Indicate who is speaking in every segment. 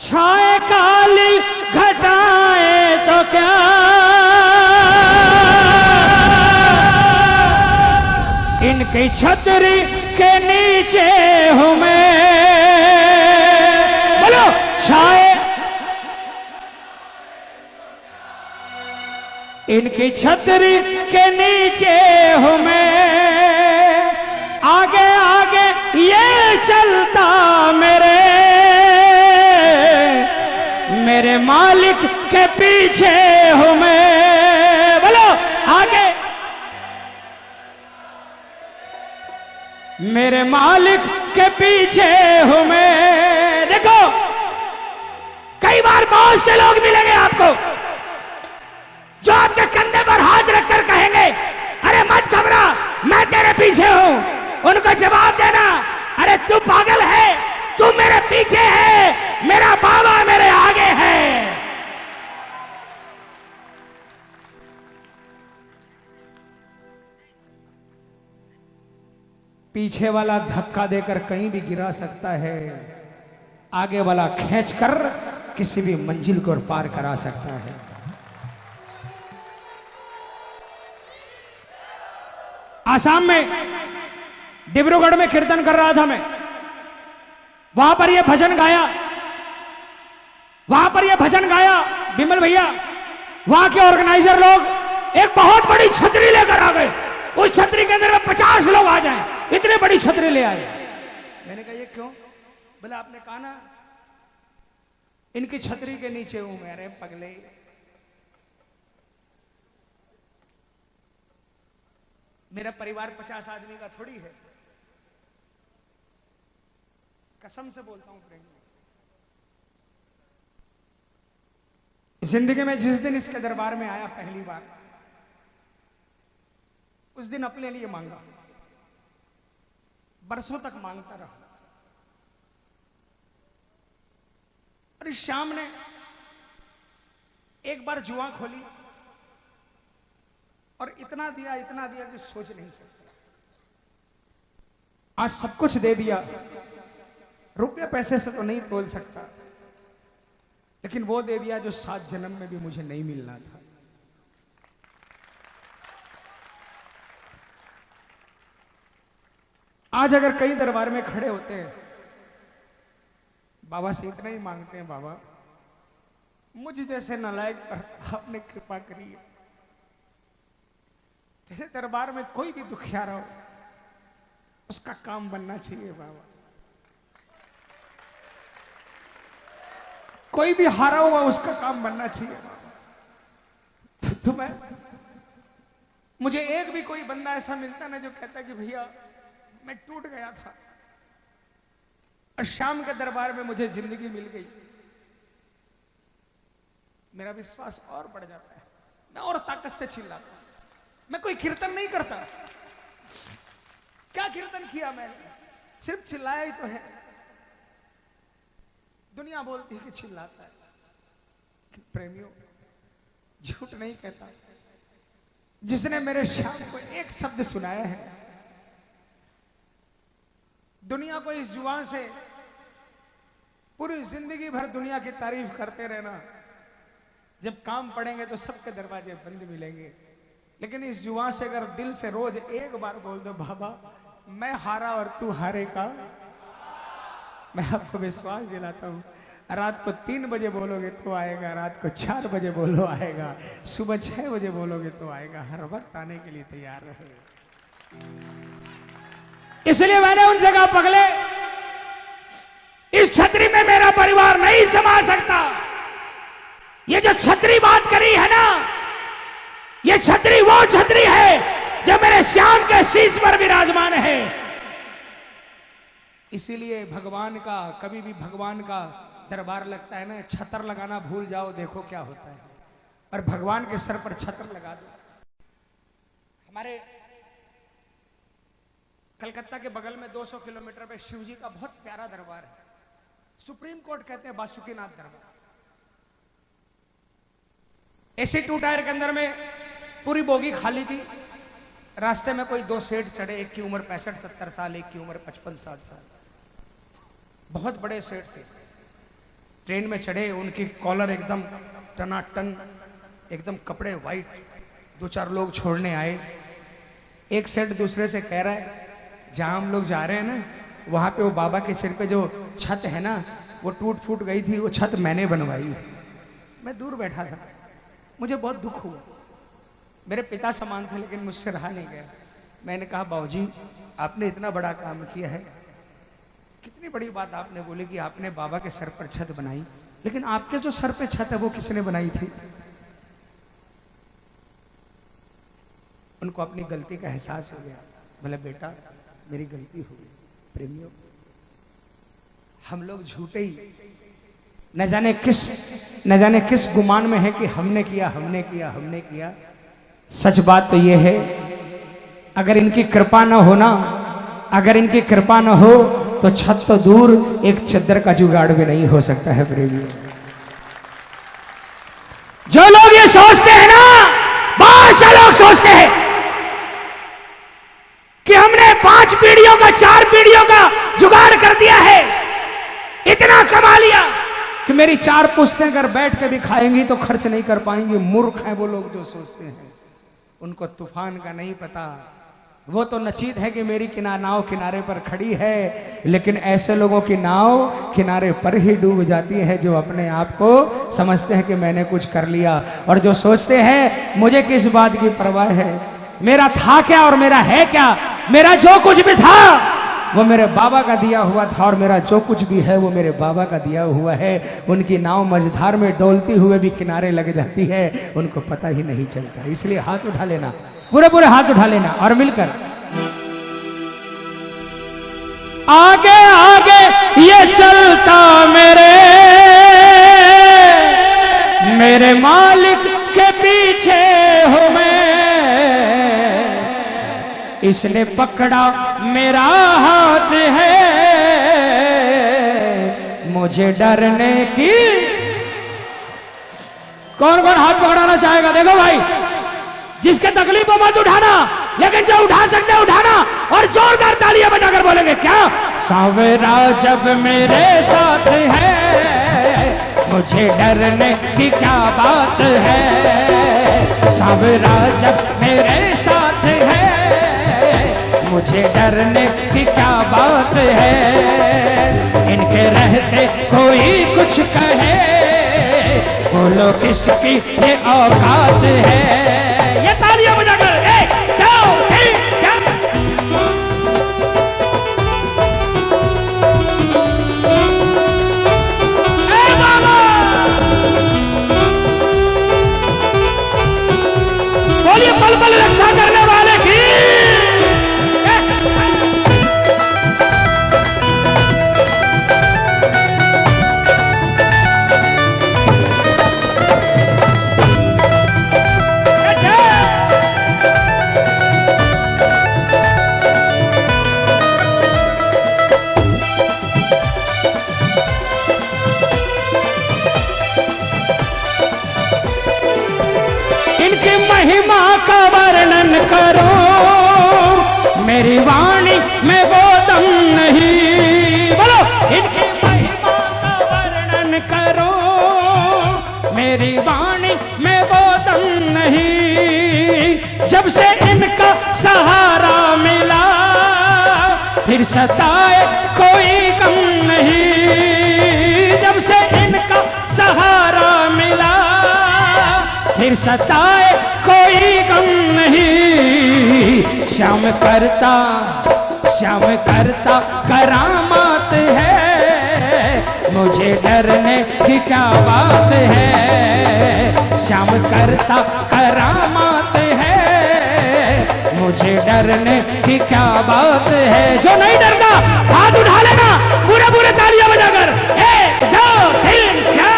Speaker 1: छाए काली घटाए तो क्या, इनकी छतरी के नीचे हूं मैं। बोलो छाए, इनकी छतरी के नीचे हूं मैं। आगे आगे ये चलता मेरे मालिक के पीछे हूं मैं। बोलो आगे, मेरे मालिक के पीछे हूं मैं। देखो कई बार बहुत से लोग मिलेंगे आपको जो आपके कंधे पर हाथ रखकर कहेंगे अरे मत घबरा मैं तेरे पीछे हूं। उनको जवाब देना अरे तू पागल है, तू मेरे पीछे है, मेरा बाबा मेरे आगे है। पीछे वाला धक्का देकर कहीं भी गिरा सकता है, आगे वाला खींचकर किसी भी मंजिल को पार करा सकता है। आसाम में डिब्रूगढ़ में कीर्तन कर रहा था मैं, वहां पर ये भजन गाया, वहां पर ये भजन गाया बिमल भैया। वहां के ऑर्गेनाइजर लोग एक बहुत बड़ी छतरी लेकर आ गए। उस छतरी के अंदर 50 लोग आ जाएं, इतनी बड़ी छतरी ले आए। मैंने कहा ये क्यों? बोले आपने कहा ना इनकी छतरी के नीचे हूं मैं। अरे पगले, मेरा परिवार 50 आदमी का थोड़ी है, कसम से बोलता हूं प्रेम। जिंदगी में जिस दिन इसके दरबार में आया पहली बार, उस दिन अपने लिए मांगा, बरसों तक मांगता रहा। और इस शाम ने एक बार जुआ खोली और इतना दिया कि सोच नहीं सकता। आज सब कुछ दे दिया, रुपया पैसे से तो नहीं तोल सकता, लेकिन वो दे दिया जो 7 जन्म में भी मुझे नहीं मिलना था। आज अगर कई दरबार में खड़े होते हैं, बाबा से इतना ही मांगते हैं, बाबा मुझ जैसे नालायक पर आपने कृपा करी है। तेरे दरबार में कोई भी दुखियारा हो उसका काम बनना चाहिए बाबा। कोई भी हारा हुआ उसका काम बनना चाहिए बाबा। तो मुझे एक भी कोई बंदा ऐसा मिलता ना जो कहता कि भैया मैं टूट गया था और शाम के दरबार में मुझे जिंदगी मिल गई, मेरा विश्वास और बढ़ जाता है। मैं और ताकत से चिल्लाता हूं। मैं कोई कीर्तन नहीं करता। क्या कीर्तन किया मैंने? सिर्फ चिल्लाया ही तो है। दुनिया बोलती है कि चिल्लाता है, कि प्रेमियों झूठ नहीं कहता। जिसने मेरे शाम को एक शब्द सुनाया है, दुनिया को इस जुबान से पूरी जिंदगी भर दुनिया की तारीफ करते रहना, जब काम पड़ेंगे तो सबके दरवाजे बंद मिलेंगे। लेकिन इस जुबान से अगर दिल से रोज एक बार बोल दो बाबा मैं हारा और तू हारेगा, मैं आपको विश्वास दिलाता हूं, रात को 3 बजे बोलोगे तो आएगा, रात को 4 बजे बोलो आएगा, सुबह 6 बजे बोलोगे तो आएगा। हर वक्त आने के लिए तैयार रहे। इसलिए मैंने उनसे कहा पगले इस छतरी में मेरा परिवार नहीं समा सकता। ये जो छतरी बात करी है ना, ये छतरी वो छतरी है जो मेरे श्याम के शीश पर विराजमान है। इसीलिए भगवान का, कभी भी भगवान का दरबार लगता है ना, छतर लगाना भूल जाओ, देखो क्या होता है। और भगवान के सर पर छतर लगा दो। हमारे कलकत्ता के बगल में 200 किलोमीटर पे शिव जी का बहुत प्यारा दरबार है, सुप्रीम कोर्ट कहते हैं बासुकीनाथ दरबार। ऐसे 2 टायर के अंदर में पूरी बोगी खाली थी। रास्ते में कोई 2 सेठ चढ़े, एक की उम्र 65-70 साल, एक की उम्र 55-60 साल। बहुत बड़े सेठ थे। ट्रेन में चढ़े, उनकी कॉलर एकदम टनाटन, एकदम कपड़े वाइट। दो चार लोग छोड़ने आए। एक सेठ दूसरे से कह रहा है जहां हम लोग जा रहे हैं ना, वहां पे वो बाबा के सिर पे जो छत है ना, वो टूट फूट गई थी, वो छत मैंने बनवाई है। मैं दूर बैठा था, मुझे बहुत दुख हुआ। मेरे पिता समान थे लेकिन मुझसे रहा नहीं गया। मैंने कहा बाबूजी आपने इतना बड़ा काम किया है, कितनी बड़ी बात आपने बोली कि आपने बाबा के सर पर छत बनाई, लेकिन आपके जो सर पे छत है वो किसने बनाई थी? उनको अपनी गलती का एहसास हो गया। बोले बेटा मेरी गलती हो गई। प्रेमियों, हम लोग झूठे ही न जाने किस गुमान में है कि हमने किया। सच बात तो यह है, अगर इनकी कृपा न हो तो छत तो दूर, एक चद्दर का जुगाड़ भी नहीं हो सकता है। प्रेमियों, जो लोग ये सोचते हैं ना, बहुत से लोग सोचते हैं कि हमने 5 पीढ़ियों का 4 पीढ़ियों का जुगाड़ कर दिया है, इतना कमा लिया कि मेरी 4 पुश्तें अगर बैठ के भी खाएंगी तो खर्च नहीं कर पाएंगी। मूर्ख हैं वो लोग जो सोचते हैं, उनको तूफान का नहीं पता। वो तो नचीत है कि मेरी नाव किनारे पर खड़ी है, लेकिन ऐसे लोगों की नाव किनारे पर ही डूब जाती है जो अपने आप को समझते हैं कि मैंने कुछ कर लिया, और जो सोचते हैं मुझे किस बात की परवाह है, मेरा था क्या और मेरा है क्या, मेरा जो कुछ भी था वो मेरे बाबा का दिया हुआ था, और मेरा जो कुछ भी है वो मेरे बाबा का दिया हुआ है। उनकी नाव मझधार में डोलती हुए भी किनारे लग जाती है, उनको पता ही नहीं चलता। इसलिए हाथ उठा लेना, पूरे हाथ उठा लेना और मिलकर आगे आगे ये चलता मेरे मालिक के पीछे हो मैं, इसने पकड़ा मेरा हाथ है, मुझे डरने की। कौन कौन हाथ पकड़ाना चाहेगा? देखो भाई, जिसके तकलीफ हो मत उठाना, लेकिन जो उठा सकते हैं उठाना, और जोरदार तालियां बजाकर बोलेंगे क्या? सांवरा जब मेरे साथ है, मुझे डरने की क्या बात है। सांवरा जब मेरे साथ है, मुझे डरने की क्या बात है। इनके रहते कोई कुछ कहे, बोलो किसकी ये औकात है। ये तालियां बजाकर 1 2 3 4। बाबा बोलिए, पल पल रक्षा करने वाले की। महिमा का वर्णन करो, मेरी वाणी में वो दम नहीं। बोलो, इनकी महिमा का वर्णन करो, मेरी वाणी में वो दम नहीं। जब से इनका सहारा मिला, फिर सताए कोई गम नहीं। जब से इनका सहारा मिला, फिर सताए कोई गम नहीं। श्याम करता करामात है, मुझे डरने की क्या बात है। श्याम करता करामात है, मुझे डरने की क्या बात है। जो नहीं डरता हाथ उठा लेना, पूरे तालियां बजाकर 1 2 3 4।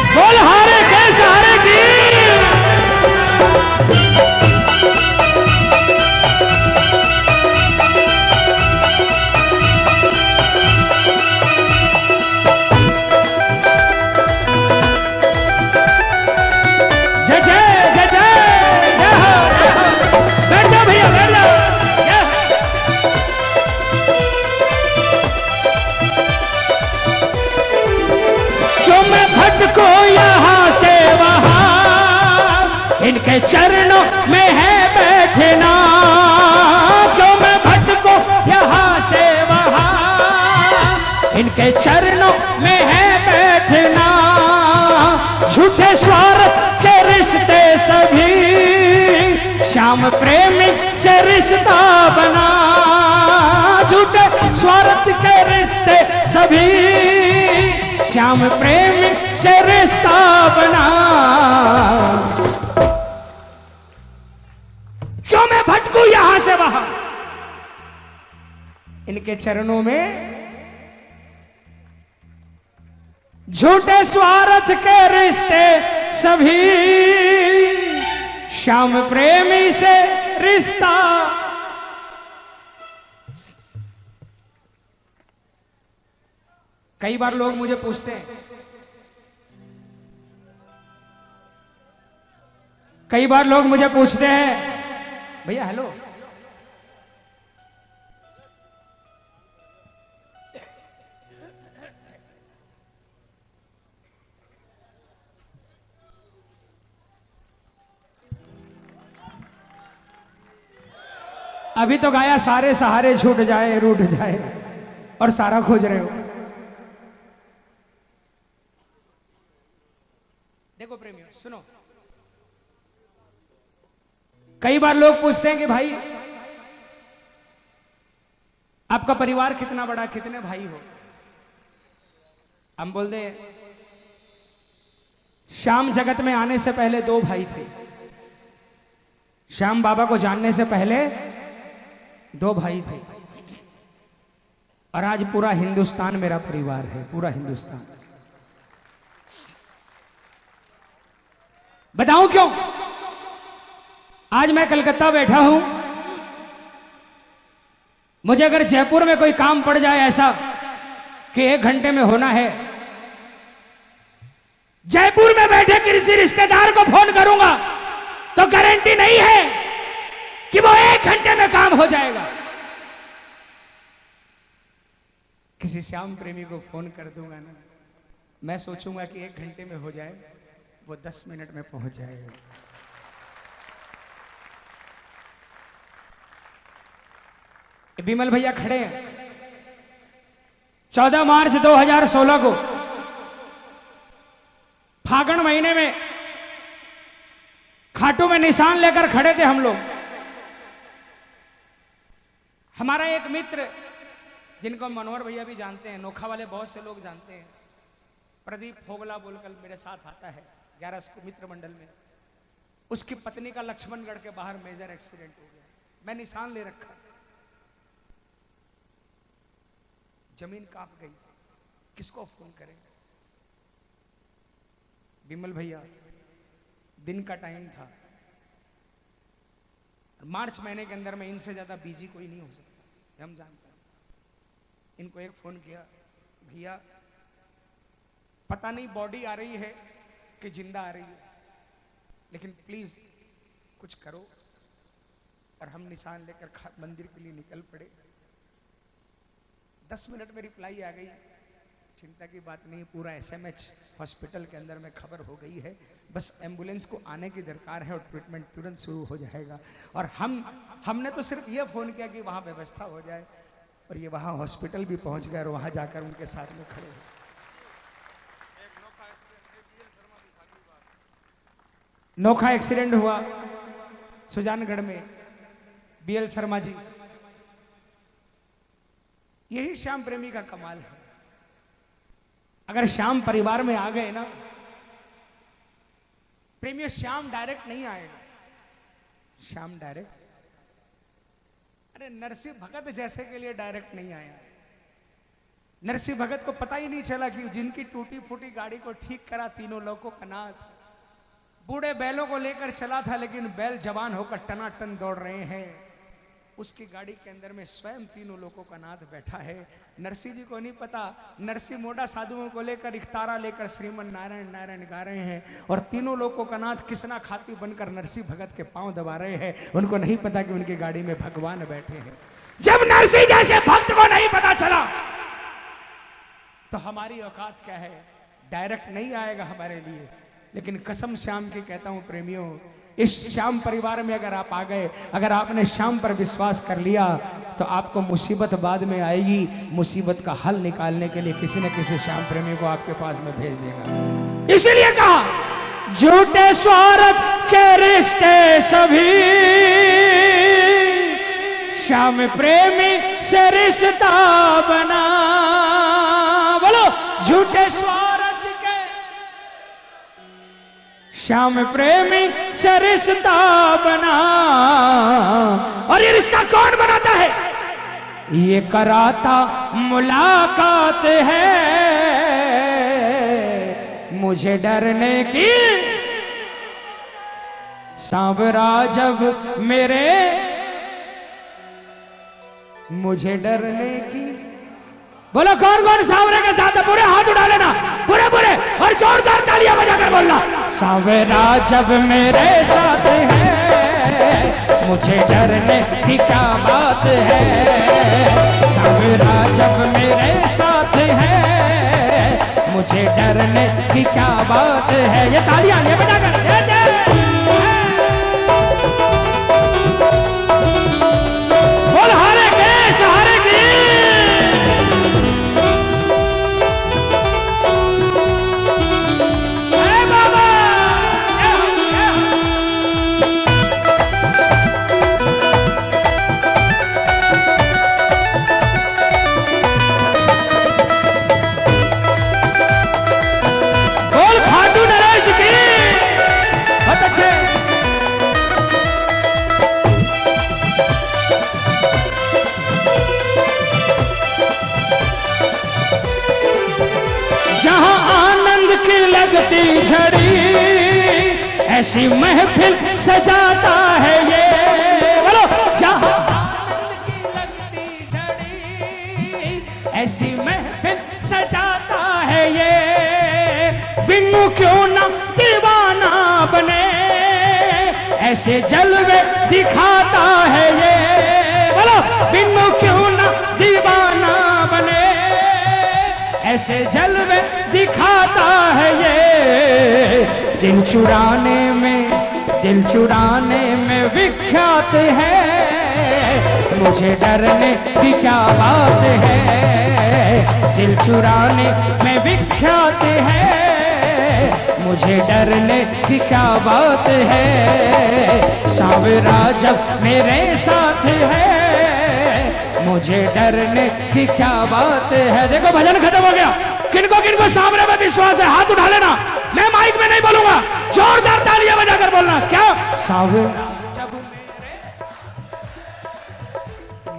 Speaker 1: बोल हारे के सहारे की। इनके चरणों में है बैठना, क्यों मैं भटको यहाँ से वहाँ, इनके चरणों में है बैठना, झूठे स्वार्थ के रिश्ते सभी, श्याम प्रेमी से रिश्ता बना, झूठे स्वार्थ के रिश्ते सभी, श्याम प्रेमी से रिश्ता बना, क्यों मैं भटकूं यहां से वहां, इनके चरणों में झूठे स्वार्थ के रिश्ते सभी, श्याम प्रेमी से रिश्ता। कई बार लोग मुझे पूछते हैं, कई बार लोग मुझे पूछते हैं, भैया हेलो, अभी तो गाया सारे सहारे छूट जाए रूठ जाए, और सारा खोज रहे हो। देखो प्रेमियों सुनो, कई बार लोग पूछते हैं कि भाई आपका परिवार कितना बड़ा, कितने भाई हो। हम बोलते हैं श्याम जगत में आने से पहले 2 भाई थे, श्याम बाबा को जानने से पहले 2 भाई थे, और आज पूरा हिंदुस्तान मेरा परिवार है, पूरा हिंदुस्तान। बताऊं क्यों? आज मैं कलकत्ता बैठा हूं, मुझे अगर जयपुर में कोई काम पड़ जाए ऐसा कि 1 घंटे में होना है, जयपुर में बैठे किसी रिश्तेदार को फोन करूंगा तो गारंटी नहीं है कि वो 1 घंटे में काम हो जाएगा। किसी श्याम प्रेमी को फोन कर दूंगा ना, मैं सोचूंगा कि 1 घंटे में हो जाए, वो 10 मिनट में पहुंच जाएगा। बिमल भैया खड़े हैं, 14 मार्च 2016 को फागुन महीने में खाटू में निशान लेकर खड़े थे हम लोग। हमारा एक मित्र जिनको मनोहर भैया भी जानते हैं, नोखा वाले बहुत से लोग जानते हैं, प्रदीप फोगला बोलकर मेरे साथ आता है 11 मित्र मंडल में, उसकी पत्नी का लक्ष्मणगढ़ के बाहर मेजर एक्सीडेंट हो गया। मैं निशान ले रखा, जमीन कांप गई, किसको फोन करें? बिमल भैया, दिन का टाइम था, मार्च महीने के अंदर में इनसे ज्यादा बिजी कोई नहीं हो सकता, हम जानते हैं। इनको एक फोन किया, भैया पता नहीं बॉडी आ रही है कि जिंदा आ रही है, लेकिन प्लीज कुछ करो। और हम निशान लेकर मंदिर के लिए निकल पड़े। 10 मिनट में रिप्लाई आ गई, चिंता की बात नहीं, पूरा एसएमएच हॉस्पिटल के अंदर में खबर हो गई है, बस एम्बुलेंस को आने की दरकार है और ट्रीटमेंट तुरंत शुरू हो जाएगा। और हमने तो सिर्फ ये फोन किया कि वहां व्यवस्था हो जाए, और ये वहां हॉस्पिटल भी पहुंच गए और वहां जाकर उनके साथ में खड़े हुए। नोखा एक्सीडेंट हुआ सुजानगढ़ में, बीएल शर्मा जी। यही श्याम प्रेमी का कमाल है। अगर श्याम परिवार में आ गए ना प्रेमियों, श्याम डायरेक्ट नहीं आएगा, श्याम डायरेक्ट, अरे नरसिंह भगत जैसे के लिए डायरेक्ट नहीं आया। नरसिंह भगत को पता ही नहीं चला कि जिनकी टूटी फूटी गाड़ी को ठीक करा तीनों लोगों का नाथ, बूढ़े बैलों को लेकर चला था, लेकिन बैल जवान होकर टनाटन दौड़ रहे हैं। उसकी गाड़ी के अंदर में स्वयं तीनों लोगों का नाथ बैठा है। नरसिंह जी को नहीं पता, नरसिंह मोटा साधुओं को लेकर इख्तारा लेकर श्रीमन नारायण नारायण गा रहे हैं, और तीनों लोगों का नाथ किसना खाती बनकर नरसिंह भगत के पांव दबा रहे हैं। उनको नहीं पता कि उनकी गाड़ी में भगवान बैठे हैं। जब नरसिंह जैसे भक्त को नहीं पता चला तो हमारी औकात क्या है? डायरेक्ट नहीं आएगा हमारे लिए। लेकिन कसम श्याम की कहता हूं प्रेमियों, इस श्याम परिवार में अगर आप आ गए, अगर आपने श्याम पर विश्वास कर लिया, तो आपको मुसीबत बाद में आएगी, मुसीबत का हल निकालने के लिए किसी न किसी श्याम प्रेमी को आपके पास में भेज देगा। इसीलिए कहा झूठे स्वार्थ के रिश्ते सभी श्याम प्रेमी से रिश्ता बना। बोलो झूठे स्वार्थ के श्याम प्रेमी से रिश्ता बना। और ये रिश्ता कौन बनाता है? ये कराता मुलाकात है मुझे डरने की। सांवरा जब मेरे मुझे डरने की। बोलो कौन कौन सांवरे के साथ है? पूरे हाथ उठा लेना, पूरे पूरे, और जोरदार तालियां बजाकर बोलना। सांवरा जब मेरे साथ है मुझे डरने की क्या बात है। सांवरा जब मेरे साथ है मुझे डरने की क्या बात है। ये तालियां ये बजाकर बोल हारे के सहारे की। लगती झड़ी ऐसी महफिल सजाता है ये। बोलो जहां आनंद की लगती झड़ी ऐसी महफिल सजाता है ये। बिन्नू क्यों ना दीवाना बने ऐसे जलवे दिखाता है ये। बोलो बिन्नू क्यों ना दीवाना बने ऐसे जलवे दिखाता है ये। दिल चुराने में विख्यात है मुझे डरने की क्या बात है। दिल चुराने में विख्यात है मुझे डरने की क्या बात है। सांवरा जब मेरे साथ है मुझे डरने की क्या बात है। देखो भजन खत्म हो गया। किनको किनको सांवरे में विश्वास है हाथ उठा लेना। मैं माइक में नहीं बोलूंगा, जोरदार तालियां बजाकर बोलना। क्या सांवरा जब मेरे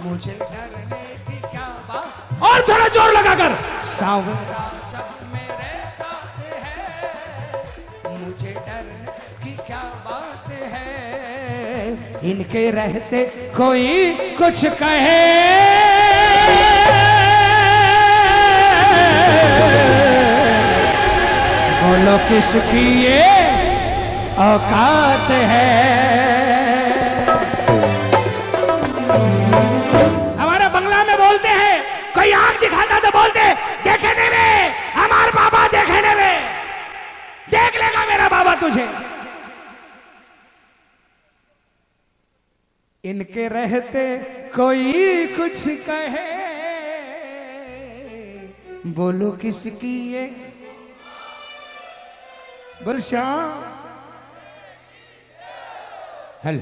Speaker 1: मुझे डरने की क्या बात। और थोड़ा जोर लगाकर सांवरा जब मेरे साथ है मुझे डरने की क्या बात है। इनके रहते कोई कुछ कहे बोलो किसकी ये औकात है। हमारे बंगला में बोलते हैं कोई आंख दिखाता तो बोलते देखने में हमारा बाबा, देखने में देख लेगा मेरा बाबा तुझे। इनके रहते कोई कुछ कहे बोलो किसकी ये। बोल श्याम हल